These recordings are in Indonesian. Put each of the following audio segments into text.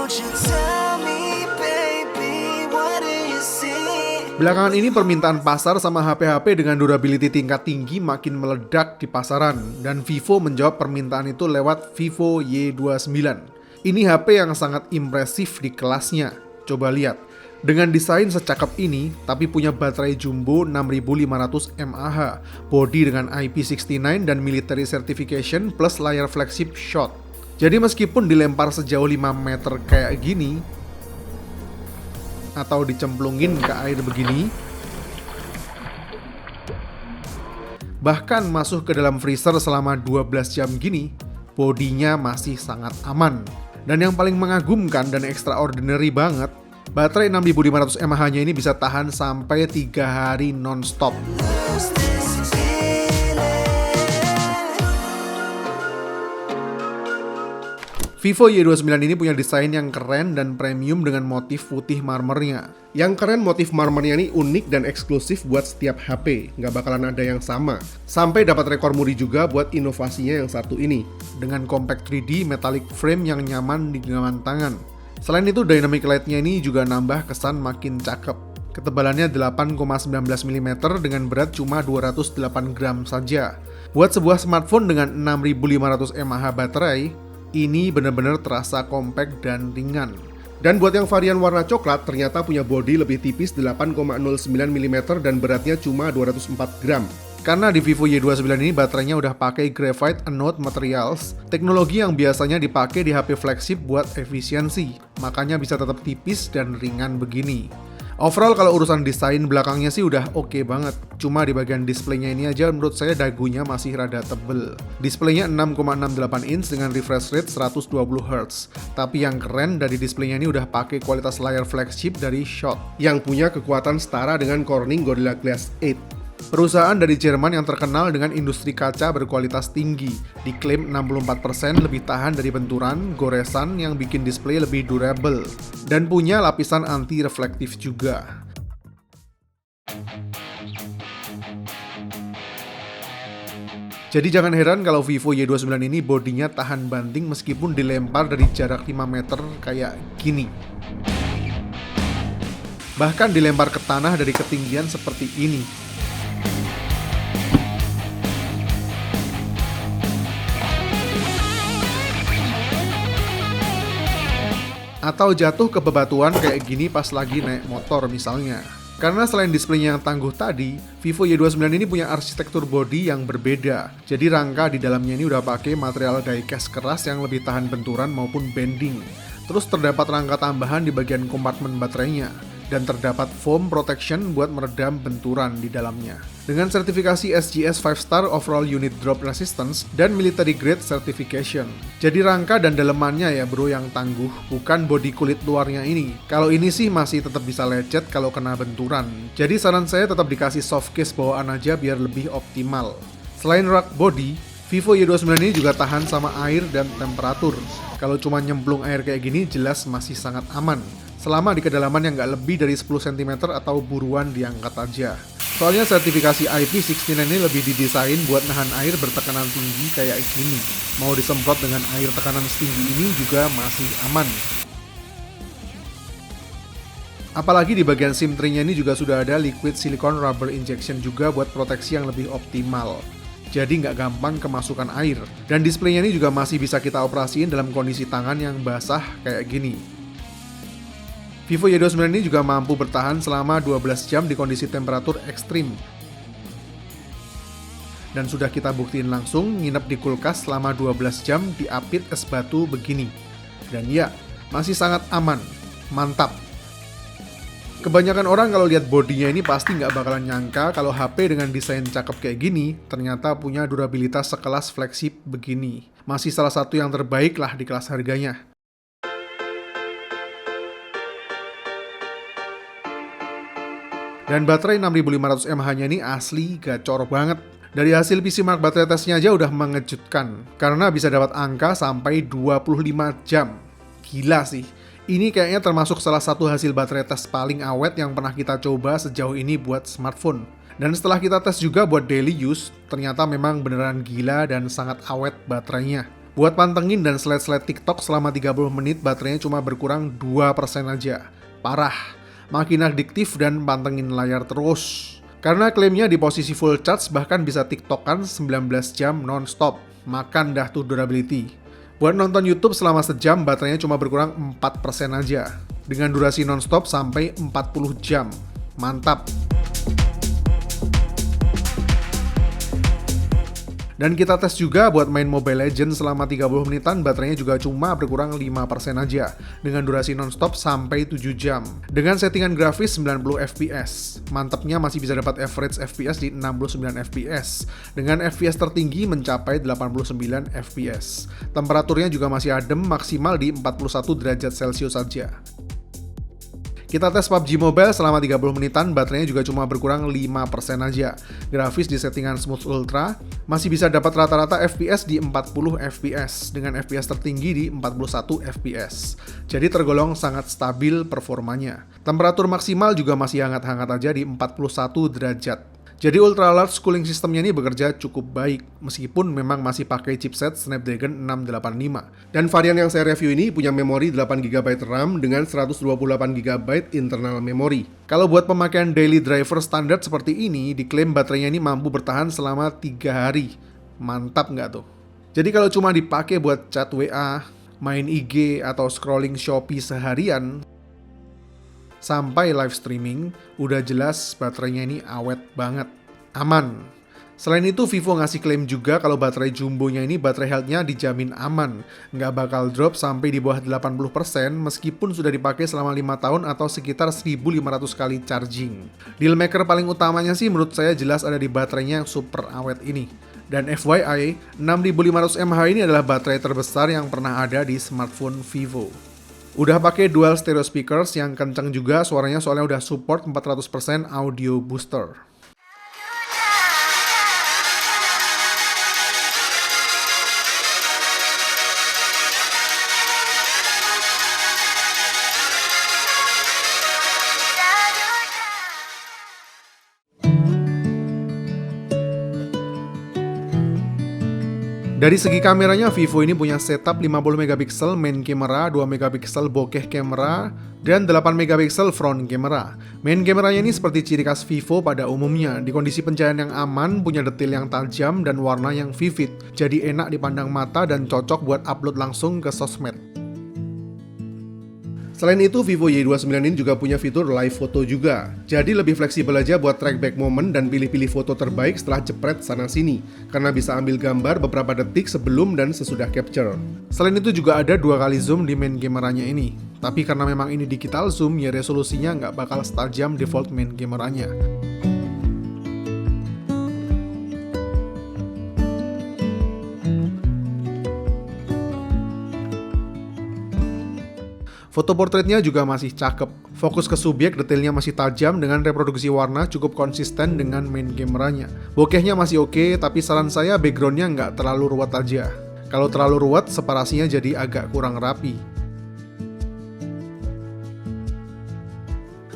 Won't you tell me, baby, what do you see? Belakangan ini permintaan pasar sama HP-HP dengan durability tingkat tinggi makin meledak di pasaran, dan Vivo menjawab permintaan itu lewat Vivo Y29. Ini HP yang sangat impresif di kelasnya. Coba lihat, dengan desain secakep ini, tapi punya baterai jumbo 6500 mAh, body dengan IP69 dan military certification plus layar flagship shot. Jadi meskipun dilempar sejauh 5 meter kayak gini, atau dicemplungin ke air begini, bahkan masuk ke dalam freezer selama 12 jam gini, bodinya masih sangat aman. Dan yang paling mengagumkan dan extraordinary banget, baterai 6500 mAh-nya ini bisa tahan sampai 3 hari non-stop. Lose this feeling. Vivo Y29 ini punya desain yang keren dan premium dengan motif putih marmernya. Yang keren, motif marmernya ini unik dan eksklusif buat setiap HP, nggak bakalan ada yang sama. Sampai dapat rekor muri juga buat inovasinya yang satu ini, dengan compact 3D metallic frame yang nyaman di genggaman tangan. Selain itu, dynamic light-nya ini juga nambah kesan makin cakep. Ketebalannya 8,19 mm dengan berat cuma 208 gram saja. Buat sebuah smartphone dengan 6500 mAh baterai, ini benar-benar terasa compact dan ringan. Dan buat yang varian warna coklat, ternyata punya bodi lebih tipis 8,09 mm dan beratnya cuma 204 gram. Karena di Vivo Y29 ini baterainya udah pakai graphite anode materials, teknologi yang biasanya dipakai di HP flagship buat efisiensi, makanya bisa tetap tipis dan ringan begini. Overall kalau urusan desain belakangnya sih udah oke banget. Cuma di bagian displaynya ini aja menurut saya dagunya masih rada tebel. Displaynya 6,68 inch dengan refresh rate 120Hz. Tapi yang keren dari displaynya ini udah pakai kualitas layar flagship dari Schott yang punya kekuatan setara dengan Corning Gorilla Glass 8. Perusahaan dari Jerman yang terkenal dengan industri kaca berkualitas tinggi, diklaim 64% lebih tahan dari benturan, goresan yang bikin display lebih durable, dan punya lapisan anti-reflektif juga. Jadi jangan heran kalau Vivo Y29 ini bodinya tahan banting meskipun dilempar dari jarak 5 meter kayak gini. Bahkan dilempar ke tanah dari ketinggian seperti ini. Atau jatuh ke bebatuan kayak gini pas lagi naik motor misalnya. Karena selain displaynya yang tangguh tadi, Vivo Y29 ini punya arsitektur bodi yang berbeda. Jadi rangka di dalamnya ini udah pakai material die-cast keras yang lebih tahan benturan maupun bending. Terus terdapat rangka tambahan di bagian kompartemen baterainya. Dan terdapat foam protection buat meredam benturan di dalamnya. Dengan sertifikasi SGS 5 Star Overall Unit Drop Resistance dan Military Grade Certification. Jadi rangka dan dalemannya ya bro yang tangguh, bukan bodi kulit luarnya ini. Kalau ini sih masih tetap bisa lecet kalau kena benturan. Jadi saran saya tetap dikasih soft case bawaan aja biar lebih optimal. Selain rak body, Vivo Y29 ini juga tahan sama air dan temperatur. Kalau cuma nyemplung air kayak gini jelas masih sangat aman. Selama di kedalaman yang nggak lebih dari 10 cm atau buruan diangkat aja. Soalnya sertifikasi IP69 ini lebih didesain buat nahan air bertekanan tinggi kayak gini. Mau disemprot dengan air tekanan setinggi ini juga masih aman. Apalagi di bagian SIM tray-nya ini juga sudah ada liquid silicone rubber injection juga buat proteksi yang lebih optimal. Jadi nggak gampang kemasukan air. Dan displaynya ini juga masih bisa kita operasiin dalam kondisi tangan yang basah kayak gini. Vivo Y29 ini juga mampu bertahan selama 12 jam di kondisi temperatur ekstrim. Dan sudah kita buktiin langsung nginep di kulkas selama 12 jam di apit es batu begini. Dan ya, masih sangat aman, mantap. Kebanyakan orang kalau lihat bodinya ini pasti nggak bakalan nyangka kalau HP dengan desain cakep kayak gini ternyata punya durabilitas sekelas flagship begini. Masih salah satu yang terbaik lah di kelas harganya. Dan baterai 6500 mAh-nya ini asli gacor banget. Dari hasil PC Mark baterai testnya aja udah mengejutkan, karena bisa dapat angka sampai 25 jam. Gila sih. Ini kayaknya termasuk salah satu hasil baterai tes paling awet yang pernah kita coba sejauh ini buat smartphone. Dan setelah kita tes juga buat daily use, ternyata memang beneran gila dan sangat awet baterainya. Buat pantengin dan slide-slide TikTok selama 30 menit baterainya cuma berkurang 2% aja. Parah, makin adiktif dan pantengin layar terus. Karena klaimnya di posisi full charge bahkan bisa TikTokan 19 jam non-stop. Makan dah tuh durability. Buat nonton YouTube selama sejam baterainya cuma berkurang 4% aja. Dengan durasi non-stop sampai 40 jam. Mantap. Dan kita tes juga buat main Mobile Legends selama 30 menitan baterainya juga cuma berkurang 5% aja dengan durasi nonstop sampai 7 jam. Dengan settingan grafis 90 fps. Mantapnya masih bisa dapat average fps di 69 fps dengan fps tertinggi mencapai 89 fps. Temperaturnya juga masih adem maksimal di 41 derajat Celcius saja. Kita tes PUBG Mobile selama 30 menitan, baterainya juga cuma berkurang 5% aja. Grafis di settingan Smooth Ultra, masih bisa dapat rata-rata FPS di 40 FPS, dengan FPS tertinggi di 41 FPS. Jadi tergolong sangat stabil performanya. Temperatur maksimal juga masih hangat-hangat aja di 41 derajat. Jadi ultra large cooling systemnya ini bekerja cukup baik, meskipun memang masih pakai chipset Snapdragon 685. Dan varian yang saya review ini punya memori 8GB RAM dengan 128GB internal memory. Kalau buat pemakaian daily driver standar seperti ini, diklaim baterainya ini mampu bertahan selama 3 hari. Mantap nggak tuh? Jadi kalau cuma dipakai buat chat WA, main IG, atau scrolling Shopee seharian, sampai live streaming, udah jelas baterainya ini awet banget, aman. Selain itu, Vivo ngasih klaim juga kalau baterai jumbonya ini baterai health-nya dijamin aman, nggak bakal drop sampai di bawah 80% meskipun sudah dipakai selama 5 tahun atau sekitar 1500 kali charging. Dealmaker paling utamanya sih menurut saya jelas ada di baterainya yang super awet ini. Dan FYI, 6500 mAh ini adalah baterai terbesar yang pernah ada di smartphone Vivo. Udah pakai dual stereo speakers yang kencang juga suaranya soalnya udah support 400% audio booster. Dari segi kameranya, Vivo ini punya setup 50MP main camera, 2MP bokeh camera, dan 8MP front camera. Main kameranya ini seperti ciri khas Vivo pada umumnya, di kondisi pencahayaan yang aman, punya detail yang tajam, dan warna yang vivid. Jadi enak dipandang mata dan cocok buat upload langsung ke sosmed. Selain itu, Vivo Y29 ini juga punya fitur live photo juga. Jadi lebih fleksibel aja buat track back momen dan pilih-pilih foto terbaik setelah jepret sana-sini. Karena bisa ambil gambar beberapa detik sebelum dan sesudah capture. Selain itu juga ada 2 kali zoom di main kameranya ini. Tapi karena memang ini digital zoom, ya resolusinya nggak bakal setajam default main kameranya. Foto portraitnya juga masih cakep. Fokus ke subjek, detailnya masih tajam dengan reproduksi warna cukup konsisten dengan main kameranya. Bokehnya masih oke, tapi saran saya backgroundnya nggak terlalu ruwet aja. Kalau terlalu ruwet, separasinya jadi agak kurang rapi.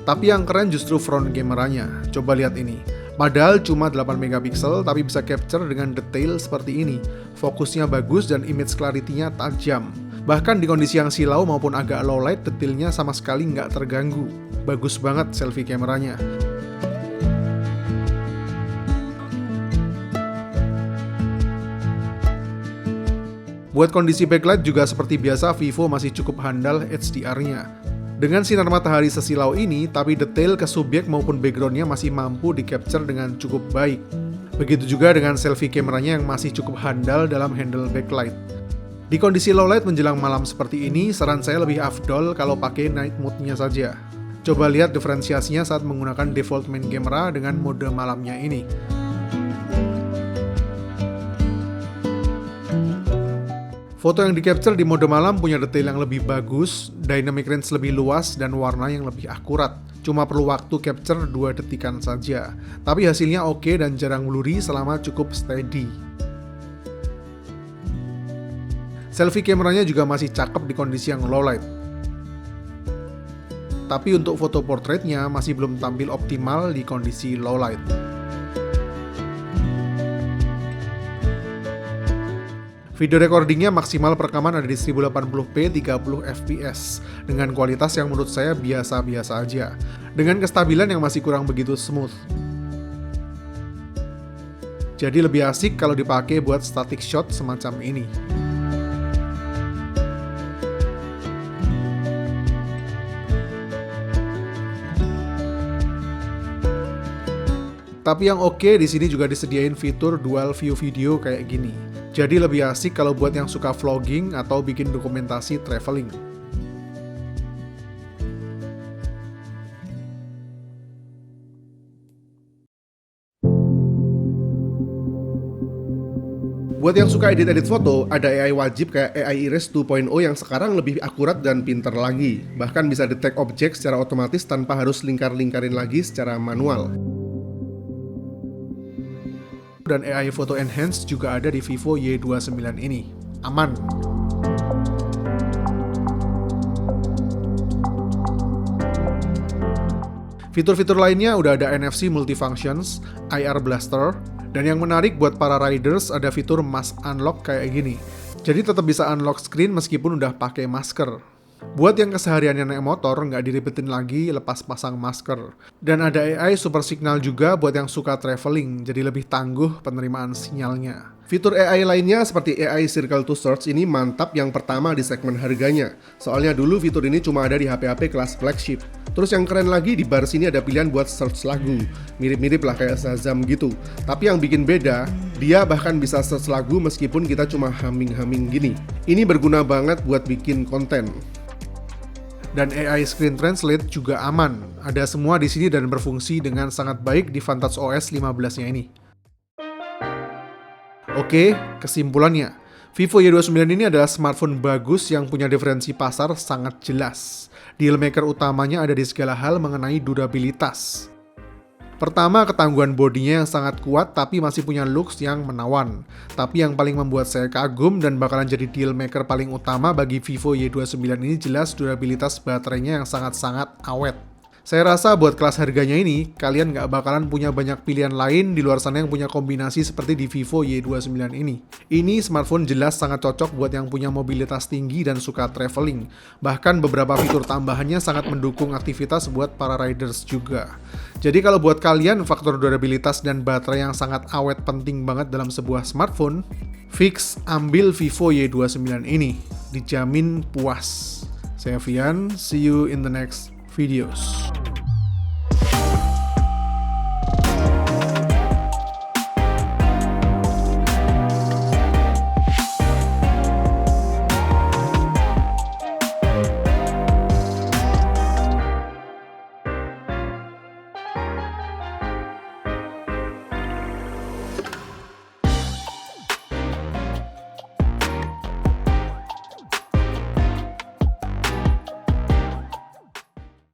Tapi yang keren justru front kameranya. Coba lihat ini. Padahal cuma 8MP, tapi bisa capture dengan detail seperti ini. Fokusnya bagus dan image clarity-nya tajam. Bahkan di kondisi yang silau maupun agak low light, detailnya sama sekali nggak terganggu. Bagus banget selfie kameranya. Buat kondisi backlight juga seperti biasa, Vivo masih cukup handal HDR-nya. Dengan sinar matahari sesilau ini, tapi detail ke subjek maupun background-nya masih mampu di-capture dengan cukup baik. Begitu juga dengan selfie kameranya yang masih cukup handal dalam handle backlight. Di kondisi low light menjelang malam seperti ini, saran saya lebih afdol kalau pakai night mode-nya saja. Coba lihat diferensiasinya saat menggunakan default main camera dengan mode malamnya ini. Foto yang di-capture di mode malam punya detail yang lebih bagus, dynamic range lebih luas, dan warna yang lebih akurat. Cuma perlu waktu capture 2 detikan saja. Tapi hasilnya oke dan jarang blurry selama cukup steady. Selfie kameranya juga masih cakep di kondisi yang low light. Tapi untuk foto portraitnya masih belum tampil optimal di kondisi low light. Video recordingnya maksimal perekaman ada di 1080p 30 fps dengan kualitas yang menurut saya biasa-biasa aja, dengan kestabilan yang masih kurang begitu smooth. Jadi lebih asik kalau dipakai buat static shot semacam ini. Tapi yang oke di sini juga disediain fitur dual view video kayak gini. Jadi lebih asik kalau buat yang suka vlogging atau bikin dokumentasi traveling. Buat yang suka edit-edit foto, ada AI wajib kayak AI Iris 2.0 yang sekarang lebih akurat dan pinter lagi. Bahkan bisa detect objek secara otomatis tanpa harus lingkar-lingkarin lagi secara manual. Dan AI Photo Enhance juga ada di Vivo Y29 ini. Aman. Fitur-fitur lainnya udah ada NFC Multifunctions, IR Blaster, dan yang menarik buat para riders ada fitur Mask Unlock kayak gini. Jadi tetap bisa unlock screen meskipun udah pakai masker. Buat yang kesehariannya naik motor, nggak diribetin lagi lepas pasang masker. Dan ada AI Super Signal juga buat yang suka traveling, jadi lebih tangguh penerimaan sinyalnya. Fitur AI lainnya seperti AI Circle to Search ini mantap yang pertama di segmen harganya. Soalnya dulu fitur ini cuma ada di HP-HP kelas flagship. Terus yang keren lagi di bar sini ada pilihan buat search lagu. Mirip-mirip lah kayak Shazam gitu. Tapi yang bikin beda, dia bahkan bisa search lagu meskipun kita cuma humming-humming gini. Ini berguna banget buat bikin konten. Dan AI Screen Translate juga aman. Ada semua di sini dan berfungsi dengan sangat baik di Vantage OS 15-nya ini. Oke, kesimpulannya, Vivo Y29 ini adalah smartphone bagus yang punya diferensi pasar sangat jelas. Dealmaker utamanya ada di segala hal mengenai durabilitas. Pertama, ketangguhan bodinya yang sangat kuat tapi masih punya looks yang menawan. Tapi yang paling membuat saya kagum dan bakalan jadi dealmaker paling utama bagi Vivo Y29 ini jelas durabilitas baterainya yang sangat-sangat awet. Saya rasa buat kelas harganya ini, kalian nggak bakalan punya banyak pilihan lain di luar sana yang punya kombinasi seperti di Vivo Y29 ini. Ini smartphone jelas sangat cocok buat yang punya mobilitas tinggi dan suka traveling. Bahkan beberapa fitur tambahannya sangat mendukung aktivitas buat para riders juga. Jadi kalau buat kalian faktor durabilitas dan baterai yang sangat awet penting banget dalam sebuah smartphone, fix ambil Vivo Y29 ini. Dijamin puas. Saya Vian, see you in the next videos.